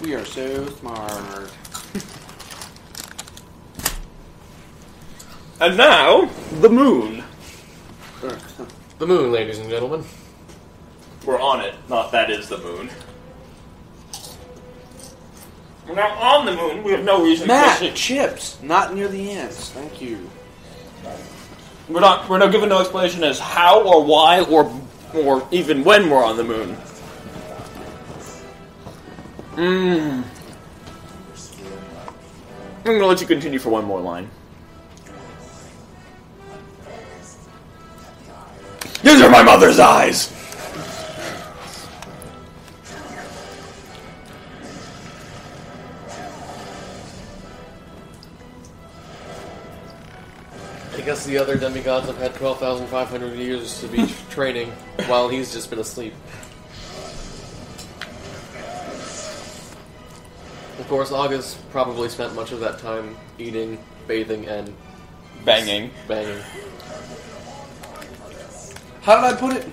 We are so smart. And now, the moon. The moon, ladies and gentlemen. We're on it. Not that is the moon. We're now on the moon. We have no reason Matt, to chips, not near the ants. Thank you. We're not given no explanation as how or why or even when we're on the moon. I'm gonna let you continue for one more line. These are my mother's eyes! I guess the other demigods have had 12,500 years to be training, while he's just been asleep. Of course, August probably spent much of that time eating, bathing, and Banging. How did I put it?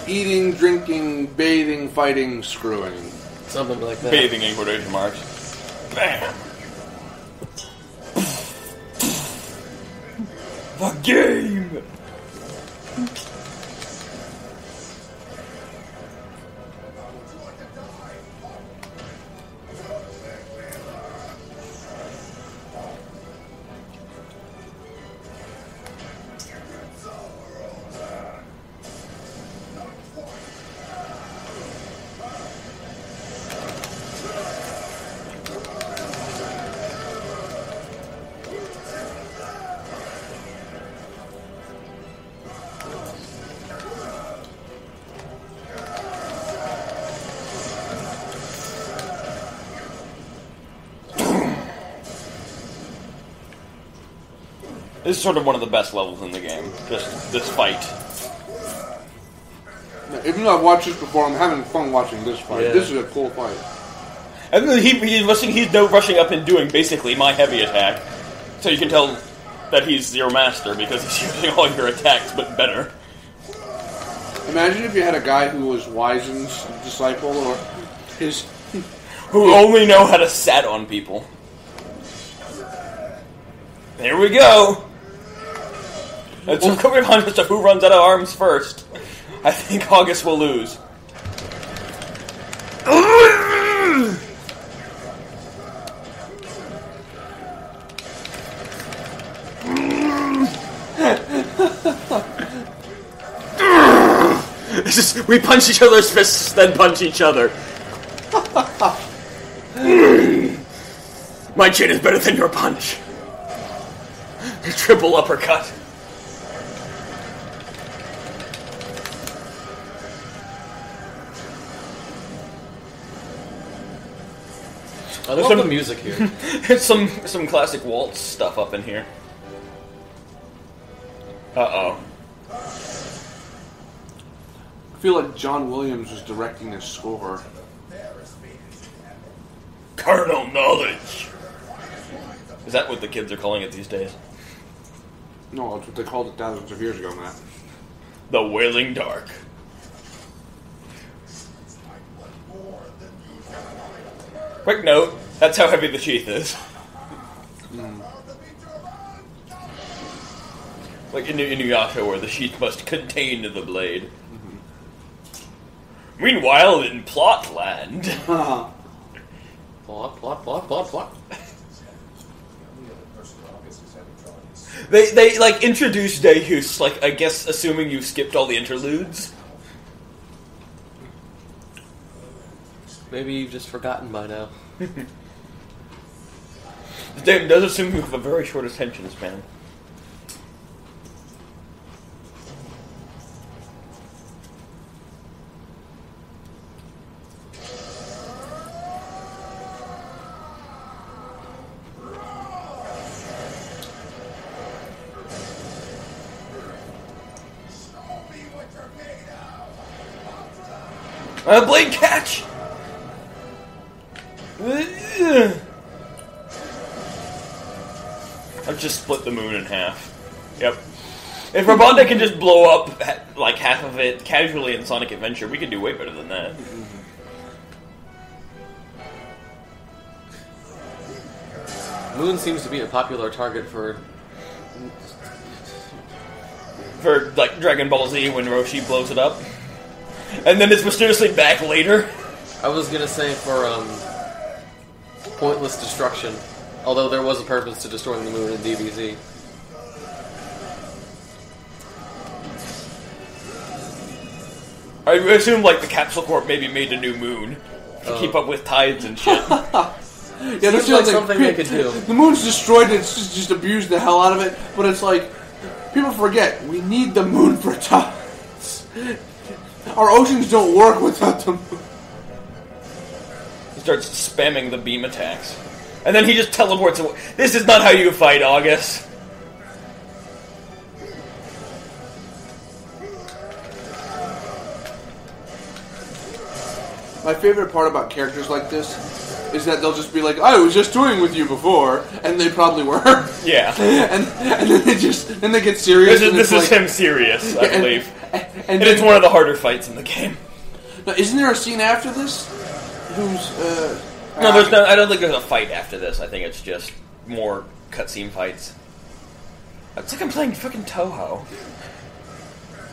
Eating, drinking, bathing, fighting, screwing. Something like that. Bathing in quotation marks. Bam! The game! This is sort of one of the best levels in the game. Just this fight. Even though I've watched this before, I'm having fun watching this fight. Yeah. This is a cool fight. And he's rushing up and doing basically my heavy attack. So you can tell that he's your master because he's using all your attacks, but better. Imagine if you had a guy who was Wizen's disciple, or his... Who only know how to sat on people. There we go! It's a quick contest of who runs out of arms first. I think August will lose. It's just, we punch each other's fists, then punch each other. My chin is better than your punch. Triple uppercut. I love the music here. There's some classic waltz stuff up in here. Uh-oh. I feel like John Williams was directing this score. Carnal knowledge. Is that what the kids are calling it these days? No, that's what they called it thousands of years ago, Matt. The Wailing Dark. Quick note, that's how heavy the sheath is. Like in Inuyasha, where the sheath must contain the blade. Meanwhile, in Plotland... Plot. They like, introduced Deus, like, I guess, assuming you've skipped all the interludes. Maybe you've just forgotten by now. The game does assume you have a very short attention span. Blade catch! I've just split the moon in half. Yep. If Rabonda can just blow up, like, half of it casually in Sonic Adventure, we can do way better than that. Moon seems to be a popular target for like Dragon Ball Z when Roshi blows it up, and then it's mysteriously back later. I was gonna say for pointless destruction, although there was a purpose to destroying the moon in DBZ. I assume like the Capsule Corp maybe made a new moon to keep up with tides and shit. Yeah, Seems like something they could do. The moon's destroyed and it's just abused the hell out of it, but it's like, people forget, we need the moon for tides. Our oceans don't work without the moon. He starts spamming the beam attacks. And then he just teleports away. This is not how you fight, August. My favorite part about characters like this is that they'll just be like, I was just toying with you before, and they probably were. Yeah. and then they get serious. This is him serious, I believe. And it's one of the harder fights in the game. Now, isn't there a scene after this? No, there's no. I don't think there's a fight after this. I think it's just more cutscene fights. It's like I'm playing fucking Toho.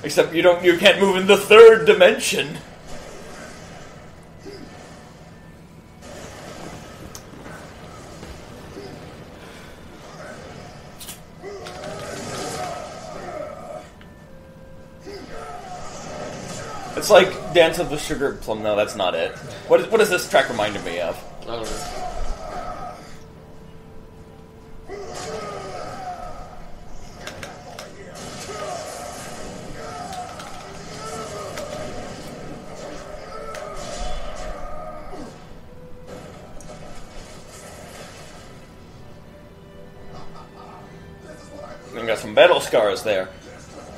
Except you can't move in the third dimension. It's like Dance of the Sugar Plum. No, that's not it. What does this track reminded me of? I don't know. And got some battle scars there.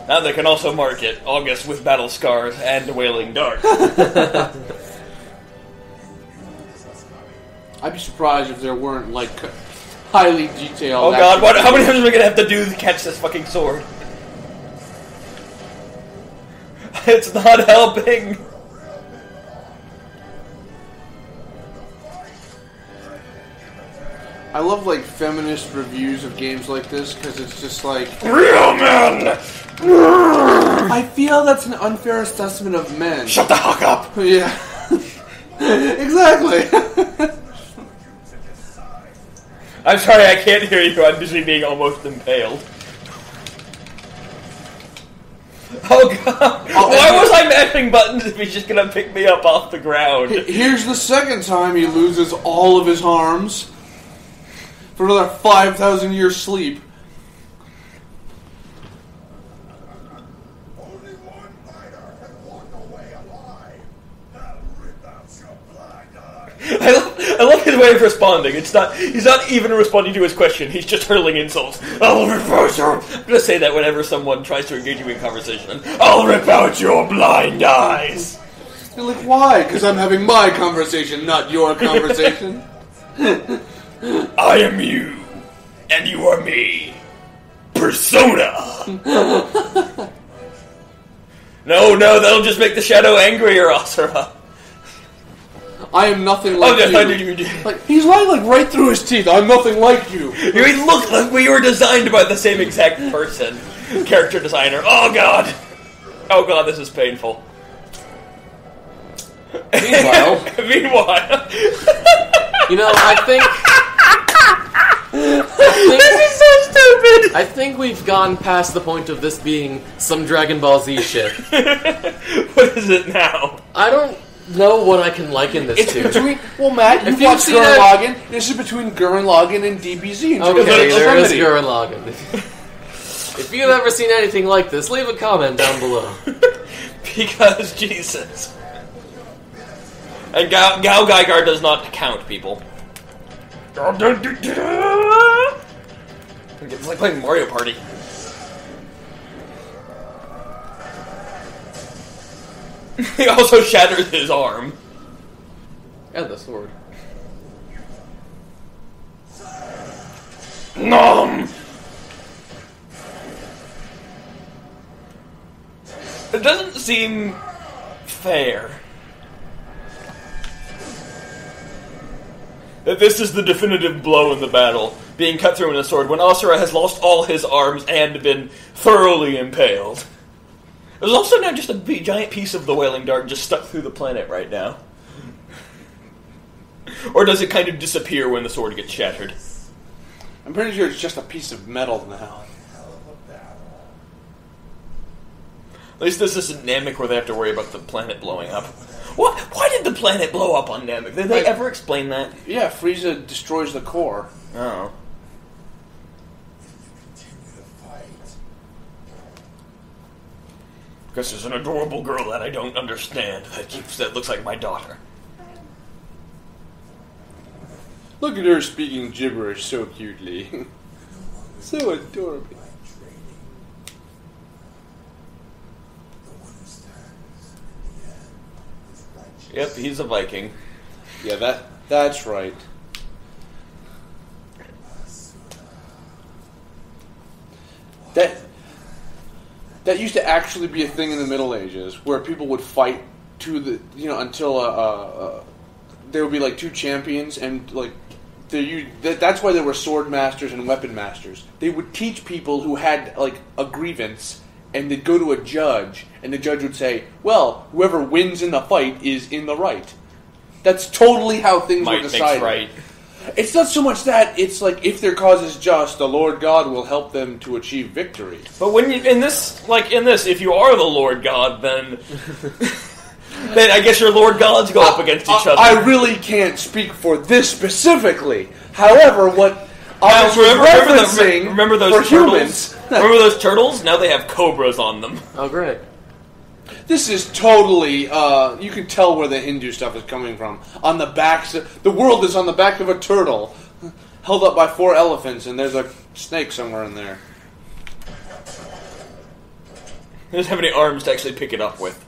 Now they can also market August with battle scars and Wailing Dark. I'd be surprised if there weren't, like, highly detailed... Oh god, how many times are we going to have to do to catch this fucking sword? It's not helping! I love, like, feminist reviews of games like this, because it's just like... Real men! I feel that's an unfair assessment of men. Shut the fuck up! Yeah. Exactly. I'm sorry, I can't hear you. I'm busy being almost impaled. Oh god! Why was I mashing buttons if he's just gonna pick me up off the ground? Here's the second time he loses all of his arms for another 5,000 years sleep. Only one fighter can walk away alive. I'll rip out your blind eye. I love his way of responding. He's not even responding to his question. He's just hurling insults. I'll rip out your... I'm gonna say that whenever someone tries to engage you in conversation. I'll rip out your blind eyes. You're like, why? Because I'm having my conversation, not your conversation. I am you, and you are me. Persona. No, that'll just make the shadow angrier, Asura. I am nothing like you. How did you do? Like, he's lying like right through his teeth. I'm nothing like you. You look like we were designed by the same exact person. Character designer. Oh god, this is painful. Meanwhile, You know, I think this is so stupid. I think we've gone past the point of this being some Dragon Ball Z shit. What is it now? I don't know what I can liken this it's to. between... Well, Matt, you've you've watched seen Gurren that- Lagann. This is between Gurren Lagann and DBZ. Okay, there is Remedy. Gurren Lagann. If you've ever seen anything like this, leave a comment down below. Because Jesus. And Gao Geiger does not count, people. It's like playing Mario Party. He also shatters his arm. And the sword. Nom! It doesn't seem fair that this is the definitive blow in the battle. being cut through with a sword when Asura has lost all his arms and been thoroughly impaled. There's also now just a big, giant piece of the Wailing Dart just stuck through the planet right now. Or does it kind of disappear when the sword gets shattered? I'm pretty sure it's just a piece of metal now. At least this isn't Namek where they have to worry about the planet blowing up. What? Why did the planet blow up on Namek? Did they ever explain that? Yeah, Frieza destroys the core. Oh. Because there's an adorable girl that I don't understand that looks like my daughter. Look at her speaking gibberish so cutely. So adorable. Yep, he's a Viking. Yeah, that's right. That used to actually be a thing in the Middle Ages, where people would fight to the until there would be like two champions, and like that's why there were sword masters and weapon masters. They would teach people who had like a grievance, and they'd go to a judge, and the judge would say, "Well, whoever wins in the fight is in the right." That's totally how things were decided. Right. It's not so much that, it's like, if their cause is just, the Lord God will help them to achieve victory. But when you, in this, if you are the Lord God, then I guess your Lord Gods go up against each other. I really can't speak for this specifically. However, what I was referencing remember those for turtles? humans... Remember those turtles? Now they have cobras on them. Oh, great. This is totally, you can tell where the Hindu stuff is coming from. On the backs, the world is on the back of a turtle, held up by 4 elephants, and there's a snake somewhere in there. He doesn't have any arms to actually pick it up with.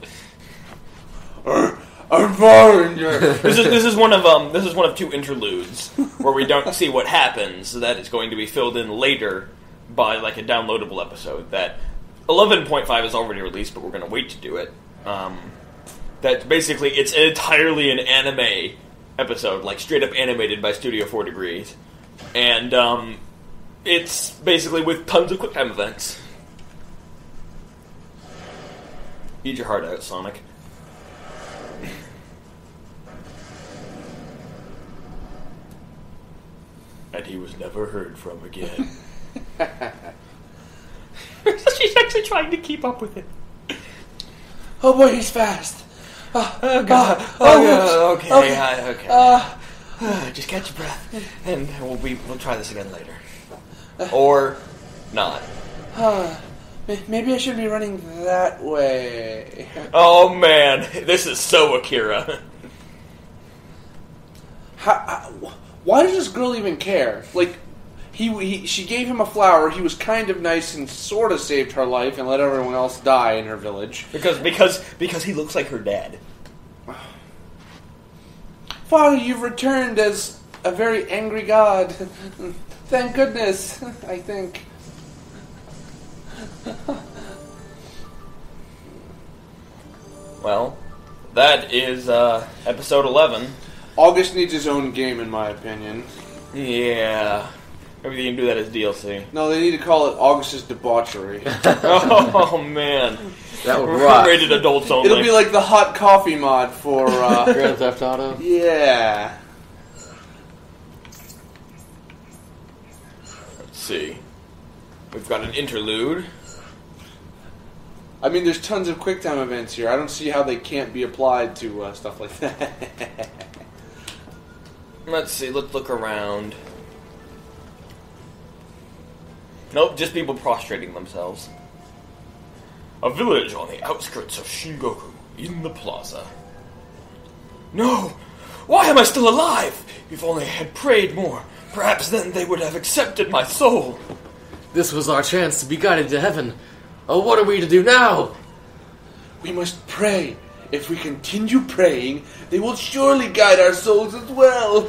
I'm fine. This is one of 2 interludes where we don't see what happens. So that is going to be filled in later by like a downloadable episode that 11.5 is already released, but we're going to wait to do it. That basically it's entirely an anime episode, like straight up animated by Studio 4 Degrees, and it's basically with tons of QuickTime events. Eat your heart out, Sonic. And he was never heard from again. She's actually trying to keep up with it. Oh boy, he's fast. Oh god. Okay. Just catch your breath, and we'll try this again later, or not. Maybe I should be running that way. Oh man, this is so Akira. Why does this girl even care? Like, she gave him a flower. He was kind of nice and sort of saved her life and let everyone else die in her village. Because he looks like her dad. Father, you've returned as a very angry god. Thank goodness, I think. Well, that is episode 11. August needs his own game, in my opinion. Yeah. Maybe they can do that as DLC. No, they need to call it August's Debauchery. Oh, man. That would rock. Rated adults only. It'll be like the hot coffee mod for... Grand Theft Auto? Yeah. Let's see. We've got an interlude. I mean, there's tons of QuickTime events here. I don't see how they can't be applied to stuff like that. Let's see. Let's look around. Nope, just people prostrating themselves. A village on the outskirts of Shingoku, in the plaza. No! Why am I still alive? If only I had prayed more. Perhaps then they would have accepted my soul. This was our chance to be guided to heaven. Oh, what are we to do now? We must pray. If we continue praying, they will surely guide our souls as well.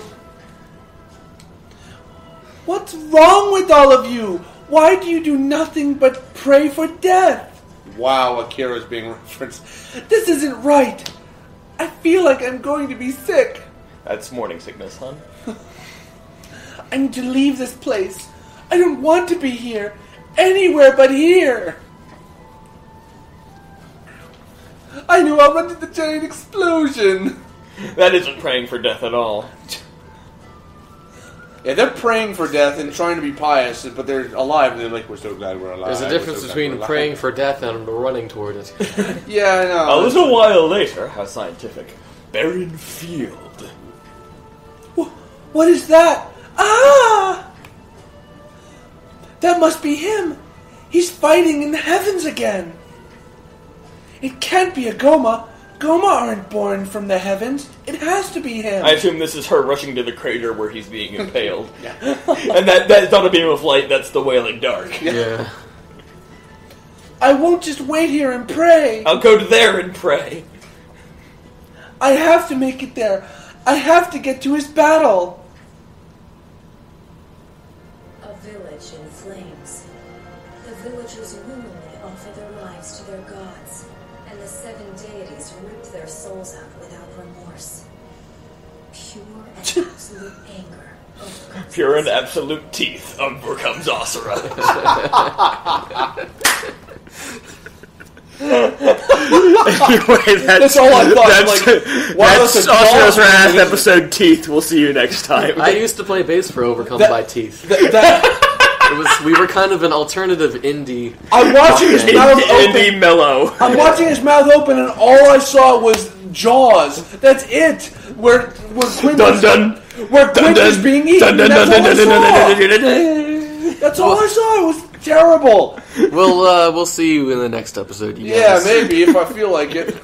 What's wrong with all of you? Why do you do nothing but pray for death? Wow, Akira's being referenced. This isn't right. I feel like I'm going to be sick. That's morning sickness, hon. I need to leave this place. I don't want to be here. Anywhere but here. I knew I'll run into the giant explosion. That isn't praying for death at all. Yeah, they're praying for death and trying to be pious, but they're alive, and they're like, we're so glad we're alive. There's a difference between praying for death and running toward it. Yeah, I know. A little while later, how scientific. Barren field. What is that? Ah! That must be him. He's fighting in the heavens again. It can't be a Goma. Goma aren't born from the heavens. It has to be him. I assume this is her rushing to the crater where he's being impaled. And that's not a beam of light, that's the wailing dark. Yeah. I won't just wait here and pray. I'll go to there and pray. I have to make it there. I have to get to his battle. A village in flames. The villagers willingly offer their lives to their gods, and the 7 deities ripped their souls out without remorse. Pure and absolute anger overcomes Pure and absolute teeth overcomes Asura. Anyway, That's all I thought. That's Asura's Wrath episode Teeth. We'll see you next time. I used to play bass for Overcome by Teeth. We were kind of an alternative indie. I'm watching his mouth open. Indie mellow. I'm watching his mouth open, and all I saw was Jaws. That's it. Where Quint Dun dun. where Quint is being eaten. Dun dun dun dun dun dun dun dun. That's all I saw. It was terrible. We'll see you in the next episode. You Yeah, guys. maybe if I feel like it.